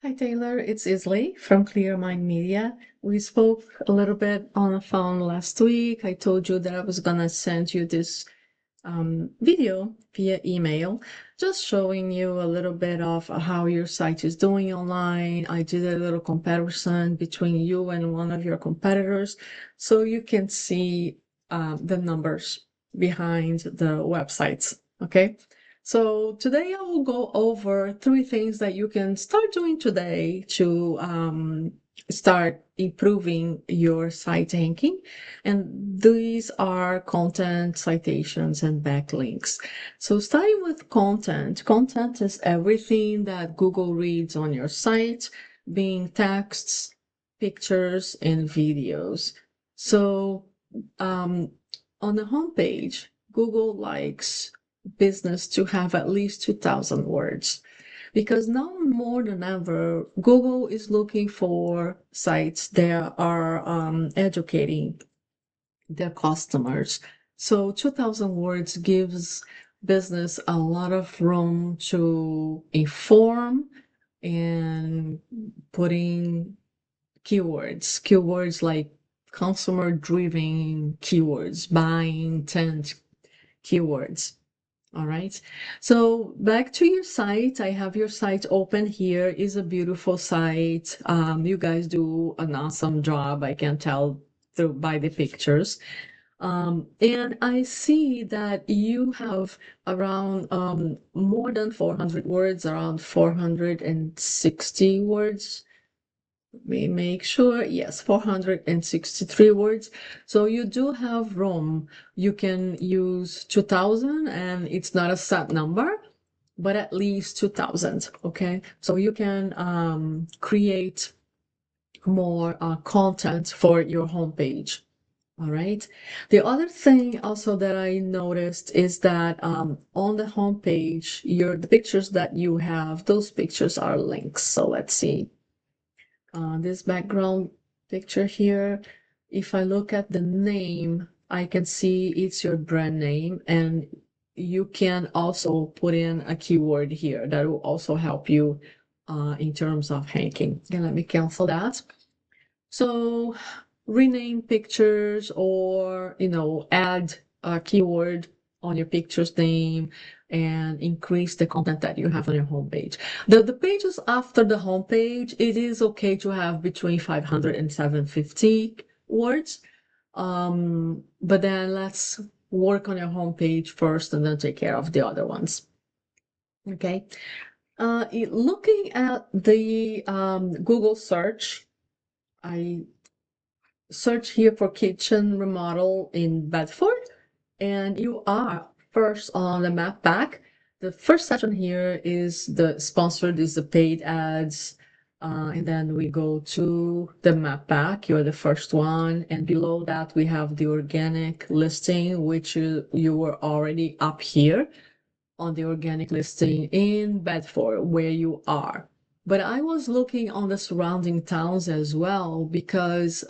Hi Taylor, it's Isley from Clear Mind Media. We spoke a little bit on the phone last week. I told you that I was gonna send you this video via email, just showing you a little bit of how your site is doing online. I did a little comparison between you and one of your competitors, so you can see the numbers behind the websites, okay? So today I will go over 3 things that you can start doing today to start improving your site ranking. And these are content, citations, and backlinks. So starting with content, content is everything that Google reads on your site, being texts, pictures, and videos. So on the homepage, Google likes business to have at least 2,000 words because now more than ever, Google is looking for sites that are educating their customers. So 2,000 words gives business a lot of room to inform and putting keywords like consumer driven keywords, buying intent keywords. All right. So back to your site. I have your site open here. Is a beautiful site. You guys do an awesome job. I can tell through by the pictures. And I see that you have around more than 400 words, around 460 words. Let me make sure. Yes, 463 words. So you do have room. You can use 2000 and it's not a set number, but at least 2000. Okay. So you can create more content for your homepage. All right. The other thing also that I noticed is that on the homepage, the pictures that you have, those pictures are links. So let's see. This background picture here, if I look at the name, I can see it's your brand name, and you can also put in a keyword here that will also help you in terms of ranking. And let me cancel that. So rename pictures or, add a keyword on your picture's name and increase the content that you have on your homepage. The pages after the homepage, it is okay to have between 500 and 750 words. But then let's work on your homepage first and then take care of the other ones. Okay. Looking at the Google search, I search here for kitchen remodel in Bedford, and you are first on the map pack. The first section here is the sponsored, is the paid ads. And then we go to the map pack. You're the first one. And below that, we have the organic listing, which you were already up here on the organic listing in Bedford, where you are. But I was looking on the surrounding towns as well because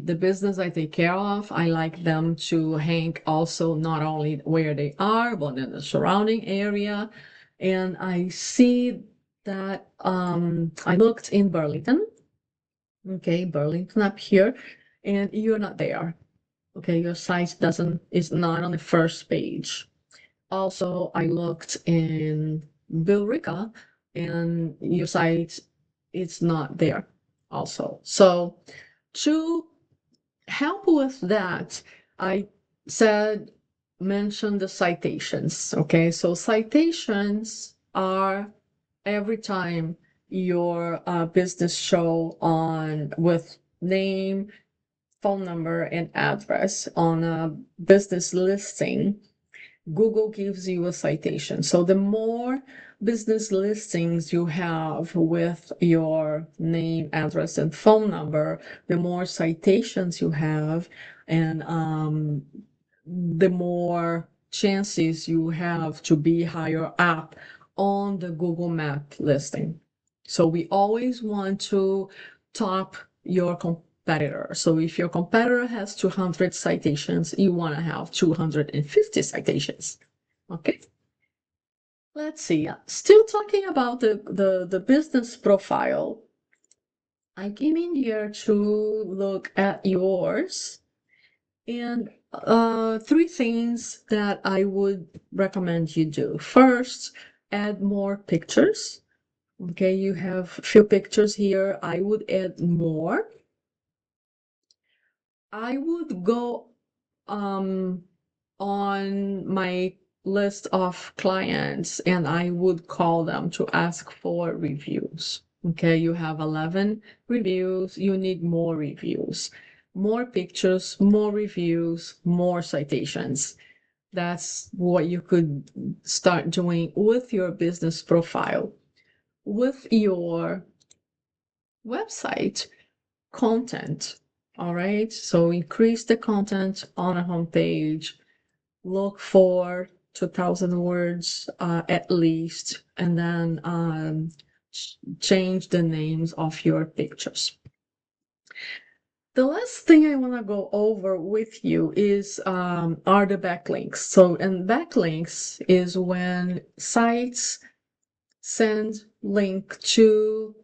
the business I take care of, I like them to hang also not only where they are, but in the surrounding area. And I see that I looked in Burlington. Okay, Burlington up here, and you're not there. Okay, your site is not on the first page. Also, I looked in Billerica, and your site is not there also. So to help with that, I mentioned the citations. Okay, so citations are every time your business show on with name, phone number, and address on a business listing, Google gives you a citation. So the more business listings you have with your name, address, and phone number, the more citations you have, and the more chances you have to be higher up on the Google Map listing. So we always want to top your competitor. So if your competitor has 200 citations, you want to have 250 citations. Okay. Let's see. Still talking about the business profile. I came in here to look at yours, and three things that I would recommend you do. First, add more pictures. Okay, you have few pictures here. I would add more. I would go on my list of clients and I would call them to ask for reviews. Okay, you have 11 reviews, you need more reviews, more pictures, more reviews, more citations. That's what you could start doing with your business profile. With your website content, all right? So increase the content on a homepage, look for 2,000 words at least, and then change the names of your pictures. The last thing I want to go over with you is are the backlinks. So, and backlinks is when sites send link to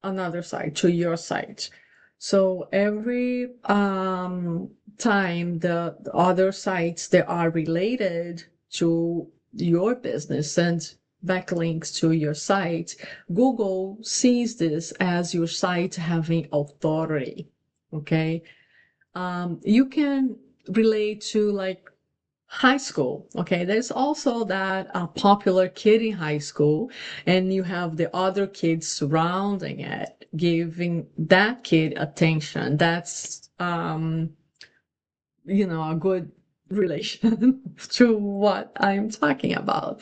another site, to your site. So every time the other sites that are related to your business send backlinks to your site, Google sees this as your site having authority. Okay. You can relate to like high school. Okay, there's also that popular kid in high school, and you have the other kids surrounding it, giving that kid attention. That's a good relation to what I'm talking about.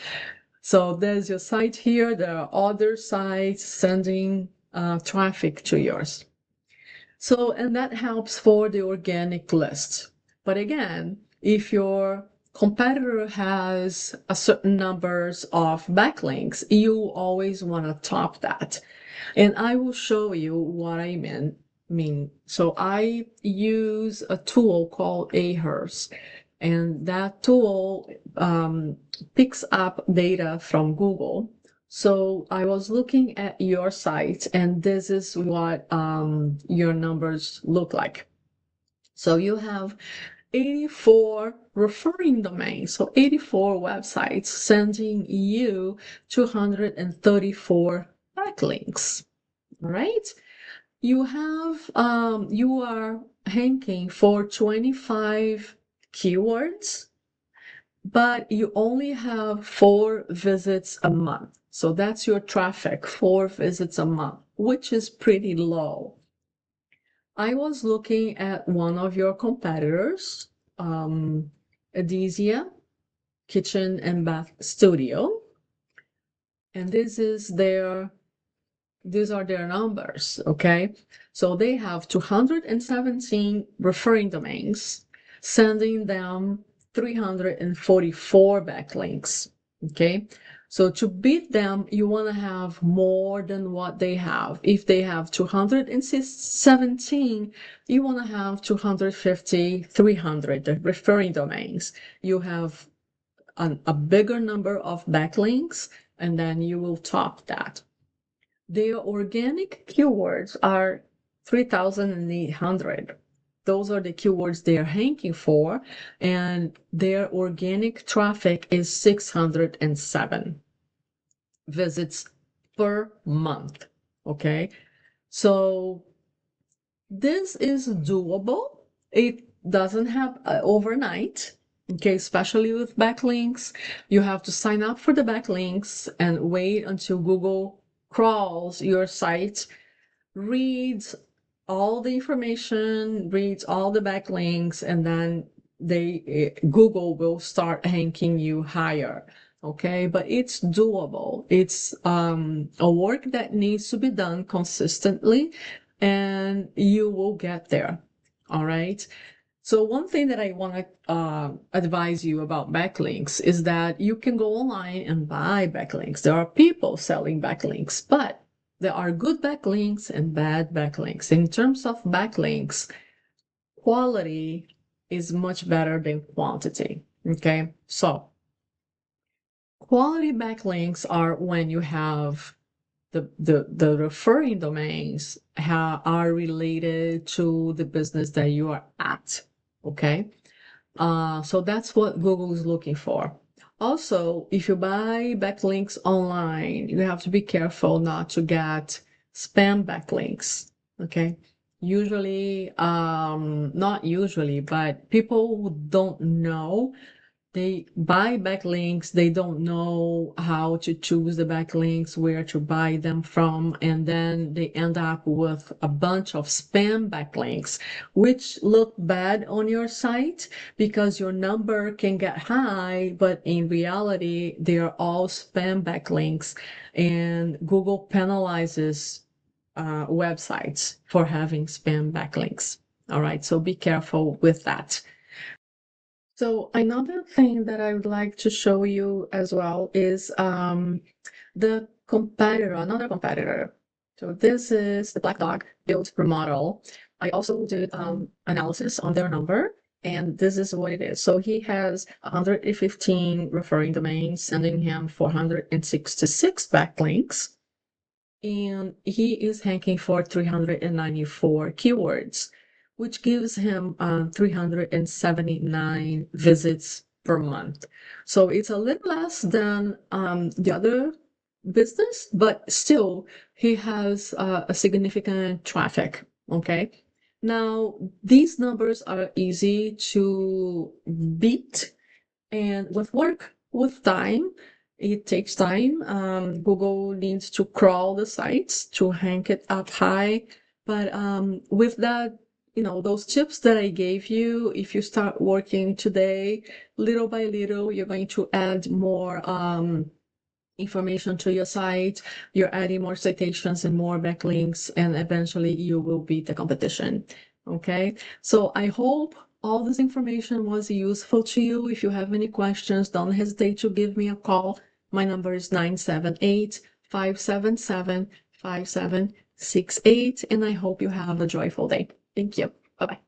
So there's your site here. There are other sites sending traffic to yours. So, and that helps for the organic list. But again, if your competitor has a certain numbers of backlinks, you always want to top that. And I will show you what I mean. So I use a tool called Ahrefs, and that tool picks up data from Google. So I was looking at your site, and this is what your numbers look like. So you have 84 referring domains, so 84 websites sending you 234 backlinks, right? You have you are ranking for 25 keywords, but you only have 4 visits a month. So that's your traffic, 4 visits a month, which is pretty low. I was looking at one of your competitors, Adizia Kitchen and Bath Studio, and these are their numbers, okay? So they have 217 referring domains, sending them 344 backlinks, okay? So to beat them, you want to have more than what they have. If they have 217, you want to have 250, 300 referring domains. You have a bigger number of backlinks, and then you will top that. Their organic keywords are 3,800. Those are the keywords they are ranking for, and their organic traffic is 607 visits per month. Okay, so this is doable. It doesn't happen overnight. Okay, especially with backlinks, you have to sign up for the backlinks and wait until Google crawls your site, reads all the information, reads all the backlinks, and then Google will start ranking you higher. Okay, but it's doable. It's a work that needs to be done consistently, and you will get there. All right. So one thing that I want to advise you about backlinks is that you can go online and buy backlinks. There are people selling backlinks, but there are good backlinks and bad backlinks. In terms of backlinks, quality is much better than quantity. Okay, so Quality backlinks are when you have the referring domains are related to the business that you are at. Okay. So that's what Google is looking for. Also, if you buy backlinks online, you have to be careful not to get spam backlinks. Okay. Usually, not usually, but people who don't know, they buy backlinks, they don't know how to choose the backlinks, where to buy them from, and then they end up with a bunch of spam backlinks, which look bad on your site because your number can get high, but in reality, they are all spam backlinks, and Google penalizes websites for having spam backlinks. All right, so be careful with that. So another thing that I would like to show you as well is the competitor, another competitor. So this is the Black Dog Build Remodel. I also did analysis on their number, and this is what it is. So he has 115 referring domains, sending him 466 backlinks, and he is ranking for 394 keywords, which gives him 379 visits per month. So it's a little less than the other business, but still he has a significant traffic. Okay. Now, these numbers are easy to beat, and with work, with time, it takes time. Google needs to crawl the sites to rank it up high. But with that, those tips that I gave you, if you start working today, little by little, you're going to add more information to your site. You're adding more citations and more backlinks, and eventually you will beat the competition. Okay, so I hope all this information was useful to you. If you have any questions, don't hesitate to give me a call. My number is 978-577-5768, and I hope you have a joyful day. Thank you. Bye-bye.